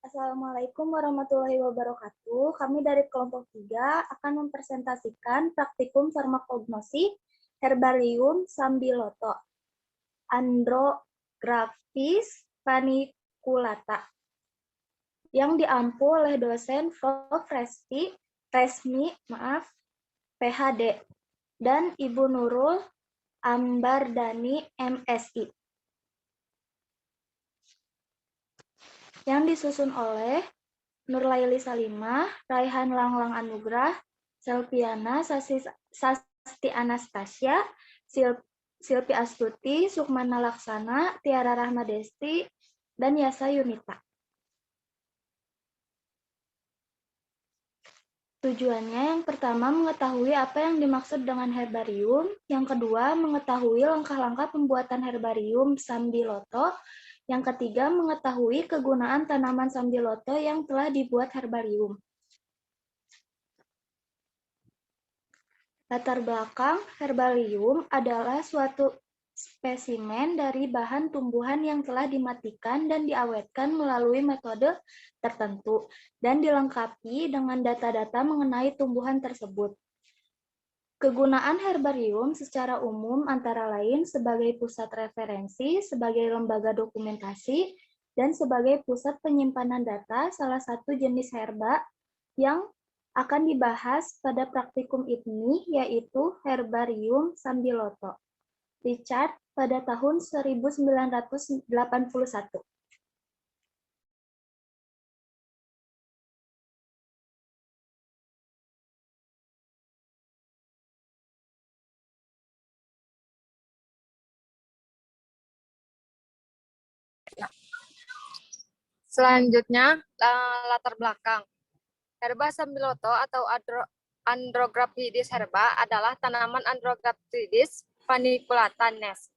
Assalamualaikum warahmatullahi wabarakatuh. Kami dari kelompok 3 akan mempresentasikan praktikum farmakognosi herbarium sambiloto Andrographis paniculata yang diampu oleh dosen Prof. Resmi PhD dan Ibu Nurul Ambardani MSI. Yang disusun oleh Nurlaili Salimah, Raihan Langlang Anugrah, Selviana Sasti Anastasia, Silpi Astuti, Sukmana Laksana, Tiara Rahmadesti, dan Yasa Yunita. Tujuannya yang pertama mengetahui apa yang dimaksud dengan herbarium, yang kedua mengetahui langkah-langkah pembuatan herbarium sambiloto, yang ketiga mengetahui kegunaan tanaman sambiloto yang telah dibuat herbarium. Latar belakang herbarium adalah suatu spesimen dari bahan tumbuhan yang telah dimatikan dan diawetkan melalui metode tertentu dan dilengkapi dengan data-data mengenai tumbuhan tersebut. Kegunaan herbarium secara umum antara lain sebagai pusat referensi, sebagai lembaga dokumentasi, dan sebagai pusat penyimpanan data salah satu jenis herba yang akan dibahas pada praktikum ini yaitu herbarium sambiloto. Richard pada tahun 1981. Selanjutnya, latar belakang. Herba sambiloto atau Andrographidis herba adalah tanaman Andrographidis paniculata Nes.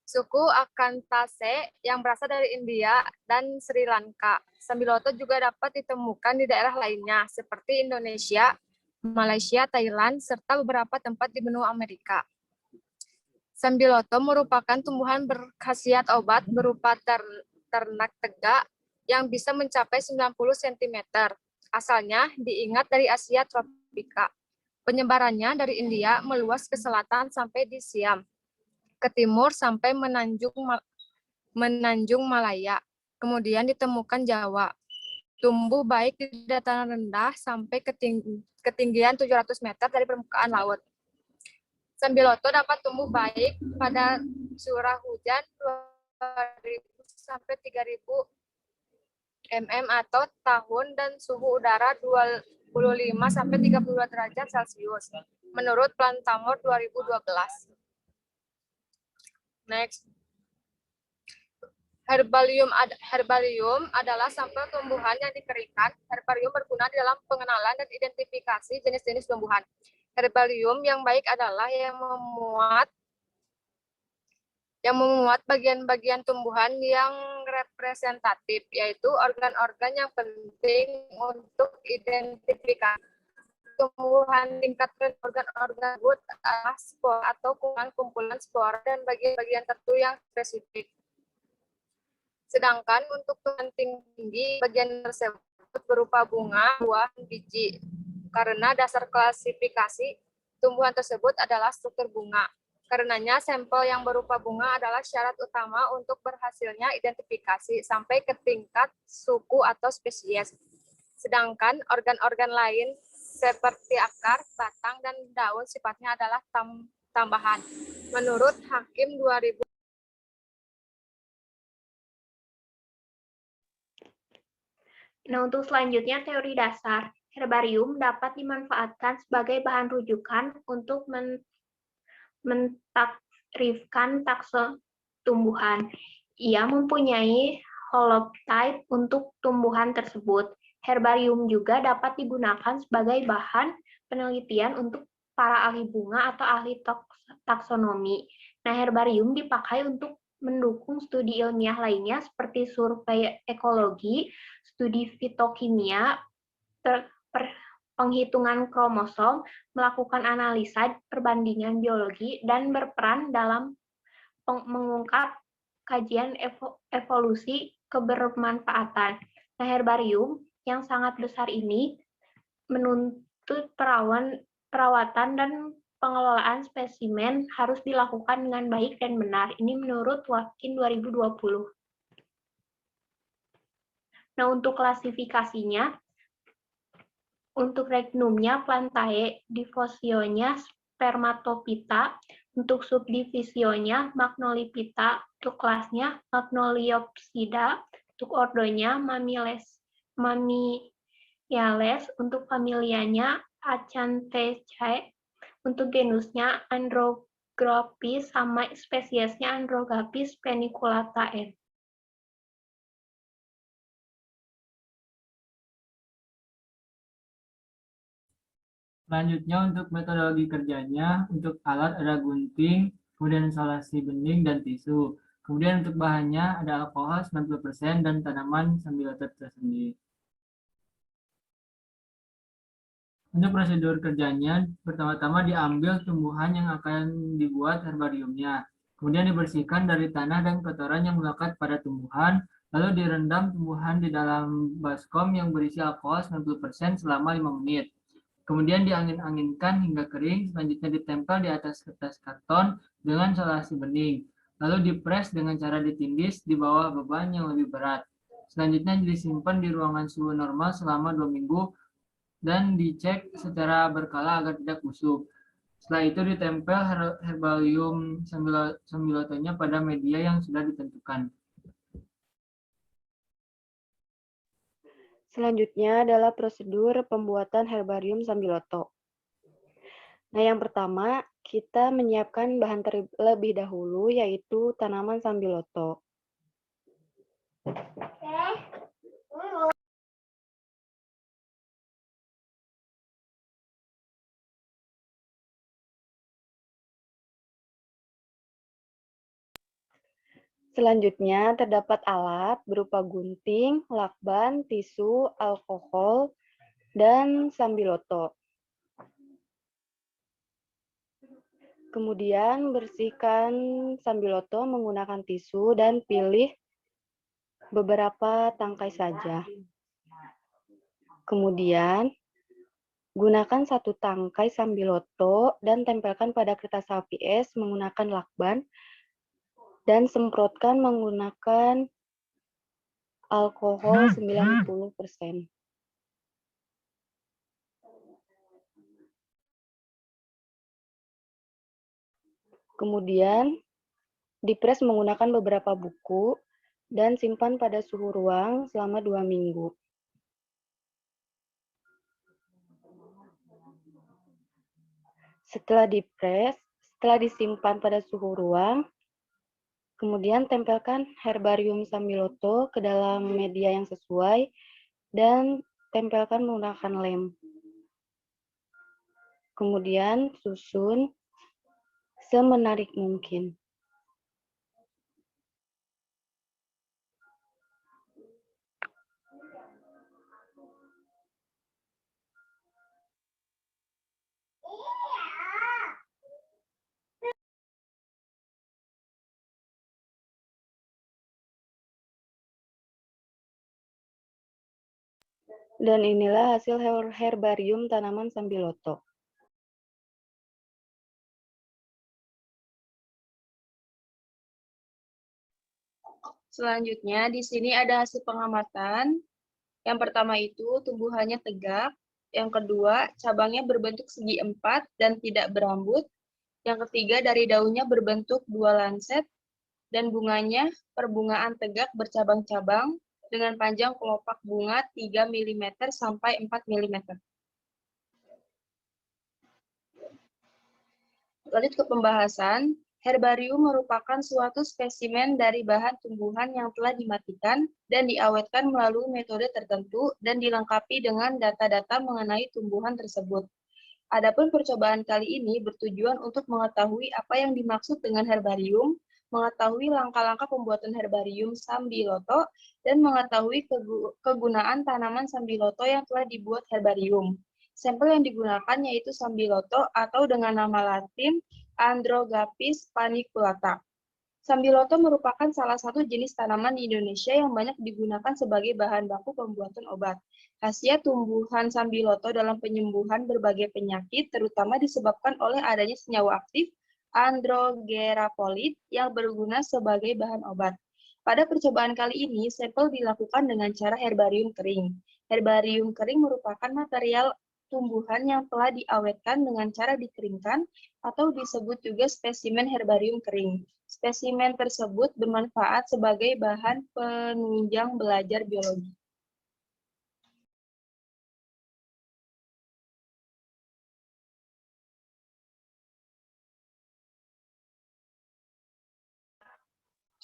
Suku Acanthaceae yang berasal dari India dan Sri Lanka. Sambiloto juga dapat ditemukan di daerah lainnya seperti Indonesia, Malaysia, Thailand, serta beberapa tempat di benua Amerika. Sambiloto merupakan tumbuhan berkhasiat obat berupa ternak tegak yang bisa mencapai 90 cm. Asalnya diingat dari Asia tropika. Penyebarannya dari India meluas ke selatan sampai di Siam, ke timur sampai Menanjung Malaya. Kemudian ditemukan Jawa. Tumbuh baik di dataran rendah sampai ketinggian 700 meter dari permukaan laut. Sambiloto dapat tumbuh baik pada curah hujan 2.000 sampai 3.000 mm atau tahun dan suhu udara 25 sampai 32 derajat Celcius menurut Plantamor 2012. Next. Herbarium adalah sampel tumbuhan yang dikeringkan. Herbarium berguna dalam pengenalan dan identifikasi jenis-jenis tumbuhan. Herbarium yang baik adalah yang memuat bagian-bagian tumbuhan yang representatif, yaitu organ-organ yang penting untuk identifikasi tumbuhan. Tingkat organ-organ tersebut adalah spora atau kumpulan spora dan bagian-bagian tertentu yang spesifik. Sedangkan untuk tumbuhan tinggi, bagian tersebut berupa bunga, buah, dan biji. Karena dasar klasifikasi tumbuhan tersebut adalah struktur bunga. Karenanya sampel yang berupa bunga adalah syarat utama untuk berhasilnya identifikasi sampai ke tingkat suku atau spesies. Sedangkan organ-organ lain seperti akar, batang, dan daun sifatnya adalah tambahan. Menurut Hakim 2000. Nah, untuk selanjutnya teori dasar. Herbarium dapat dimanfaatkan sebagai bahan rujukan untuk mentakrifkan takson tumbuhan. Ia mempunyai holotype untuk tumbuhan tersebut. Herbarium juga dapat digunakan sebagai bahan penelitian untuk para ahli bunga atau ahli taksonomi. Nah, herbarium dipakai untuk mendukung studi ilmiah lainnya seperti survei ekologi, studi fitokimia, penghitungan kromosom, melakukan analisa perbandingan biologi, dan berperan dalam mengungkap kajian evolusi kebermanfaatan. Nah, herbarium yang sangat besar ini menuntut perawatan dan pengelolaan spesimen harus dilakukan dengan baik dan benar. Ini menurut Wakin 2020. Nah, untuk klasifikasinya, untuk regnumnya Plantae, divisionya Spermatophyta, untuk subdivisionya Magnoliphyta, untuk kelasnya Magnoliopsida, untuk ordonya Mammiales, untuk familianya Acanthaceae, untuk genusnya Andrographis, sama spesiesnya Andrographis paniculatae. Selanjutnya untuk metodologi kerjanya, untuk alat ada gunting, kemudian isolasi bening dan tisu. Kemudian untuk bahannya ada alkohol 90% dan tanaman sambiloto tersendiri. Untuk prosedur kerjanya, pertama-tama diambil tumbuhan yang akan dibuat herbariumnya. Kemudian dibersihkan dari tanah dan kotoran yang melekat pada tumbuhan, lalu direndam tumbuhan di dalam baskom yang berisi alkohol 90% selama 5 menit. Kemudian diangin-anginkan hingga kering, selanjutnya ditempel di atas kertas karton dengan isolasi bening. Lalu dipres dengan cara ditindis di bawah beban yang lebih berat. Selanjutnya disimpan di ruangan suhu normal selama 2 minggu dan dicek secara berkala agar tidak busuk. Setelah itu ditempel herbarium sambilotonya pada media yang sudah ditentukan. Selanjutnya adalah prosedur pembuatan herbarium sambiloto. Nah, yang pertama, kita menyiapkan bahan terlebih dahulu, yaitu tanaman sambiloto. Selanjutnya, terdapat alat berupa gunting, lakban, tisu, alkohol, dan sambiloto. Kemudian, bersihkan sambiloto menggunakan tisu dan pilih beberapa tangkai saja. Kemudian, gunakan satu tangkai sambiloto dan tempelkan pada kertas HVS menggunakan lakban dan semprotkan menggunakan alkohol 90%. Kemudian, dipres menggunakan beberapa buku dan simpan pada suhu ruang selama 2 minggu. Setelah dipres, setelah disimpan pada suhu ruang, kemudian tempelkan herbarium sambiloto ke dalam media yang sesuai dan tempelkan menggunakan lem. Kemudian susun semenarik mungkin. Dan inilah hasil herbarium tanaman sambiloto. Selanjutnya, di sini ada hasil pengamatan. Yang pertama itu tumbuhannya tegak. Yang kedua, cabangnya berbentuk segi 4 dan tidak berambut. Yang ketiga, dari daunnya berbentuk 2 lanset. Dan bunganya, perbungaan tegak bercabang-cabang dengan panjang kelopak bunga 3 mm sampai 4 mm. Lanjut ke pembahasan. Herbarium merupakan suatu spesimen dari bahan tumbuhan yang telah dimatikan dan diawetkan melalui metode tertentu dan dilengkapi dengan data-data mengenai tumbuhan tersebut. Adapun percobaan kali ini bertujuan untuk mengetahui apa yang dimaksud dengan herbarium, mengetahui langkah-langkah pembuatan herbarium sambiloto, dan mengetahui kegunaan tanaman sambiloto yang telah dibuat herbarium. Sampel yang digunakan yaitu sambiloto atau dengan nama latin Andrographis paniculata. Sambiloto merupakan salah satu jenis tanaman di Indonesia yang banyak digunakan sebagai bahan baku pembuatan obat. Khasiat tumbuhan sambiloto dalam penyembuhan berbagai penyakit, terutama disebabkan oleh adanya senyawa aktif androgerapolid yang berguna sebagai bahan obat. Pada percobaan kali ini, sampel dilakukan dengan cara herbarium kering. Herbarium kering merupakan material tumbuhan yang telah diawetkan dengan cara dikeringkan atau disebut juga spesimen herbarium kering. Spesimen tersebut bermanfaat sebagai bahan penunjang belajar biologi.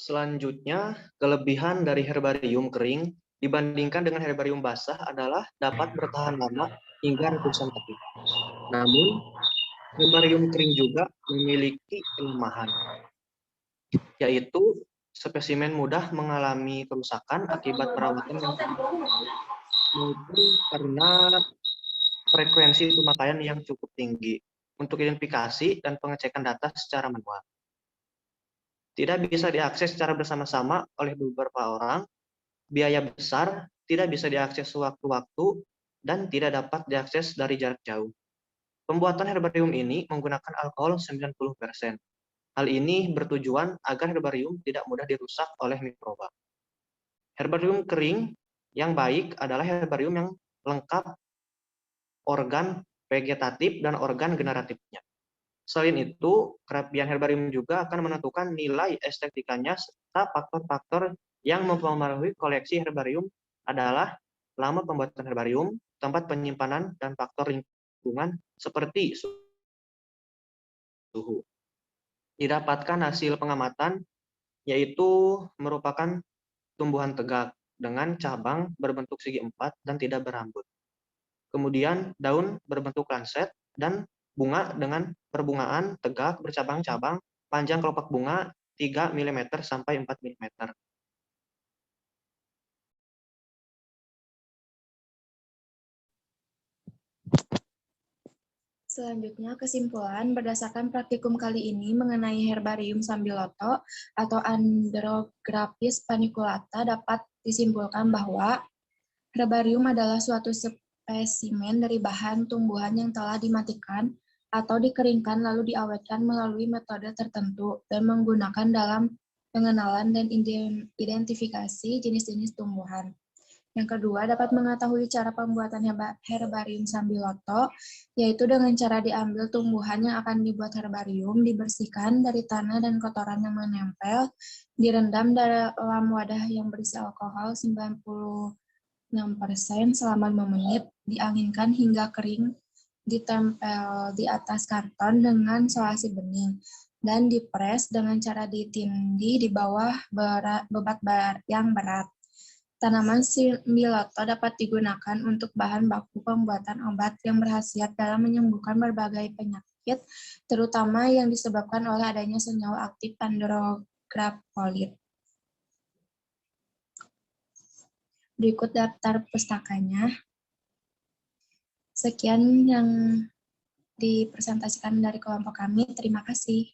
Selanjutnya, kelebihan dari herbarium kering dibandingkan dengan herbarium basah adalah dapat bertahan lama hingga ratusan tahun. Namun, herbarium kering juga memiliki kelemahan, yaitu spesimen mudah mengalami kerusakan akibat perawatan yang maupun karena frekuensi pemakaian yang cukup tinggi untuk identifikasi dan pengecekan data secara manual. Tidak bisa diakses secara bersama-sama oleh beberapa orang, biaya besar, tidak bisa diakses sewaktu-waktu, dan tidak dapat diakses dari jarak jauh. Pembuatan herbarium ini menggunakan alkohol 90%. Hal ini bertujuan agar herbarium tidak mudah dirusak oleh mikroba. Herbarium kering yang baik adalah herbarium yang lengkap organ vegetatif dan organ generatifnya. Selain itu, kerapian herbarium juga akan menentukan nilai estetikanya serta faktor-faktor yang mempengaruhi koleksi herbarium adalah lama pembuatan herbarium, tempat penyimpanan, dan faktor lingkungan seperti suhu. Didapatkan hasil pengamatan yaitu merupakan tumbuhan tegak dengan cabang berbentuk segi empat dan tidak berambut. Kemudian daun berbentuk lanset dan bunga dengan perbungaan tegak bercabang-cabang, panjang kelopak bunga 3 mm sampai 4 mm. Selanjutnya, kesimpulan berdasarkan praktikum kali ini mengenai herbarium sambiloto atau Andrographis paniculata dapat disimpulkan bahwa herbarium adalah suatu spesimen dari bahan tumbuhan yang telah dimatikan atau dikeringkan lalu diawetkan melalui metode tertentu dan menggunakan dalam pengenalan dan identifikasi jenis-jenis tumbuhan. Yang kedua, dapat mengetahui cara pembuatan herbarium sambiloto, yaitu dengan cara diambil tumbuhan yang akan dibuat herbarium, dibersihkan dari tanah dan kotoran yang menempel, direndam dalam wadah yang berisi alkohol 96% selama 5 menit, dianginkan hingga kering, ditempel di atas karton dengan selasi bening, dan dipres dengan cara ditindih di bawah bebat yang berat. Tanaman sambiloto dapat digunakan untuk bahan baku pembuatan obat yang berkhasiat dalam menyembuhkan berbagai penyakit, terutama yang disebabkan oleh adanya senyawa aktif androgerapolid. Berikut daftar pustakanya. Sekian yang dipresentasikan dari kelompok kami. Terima kasih.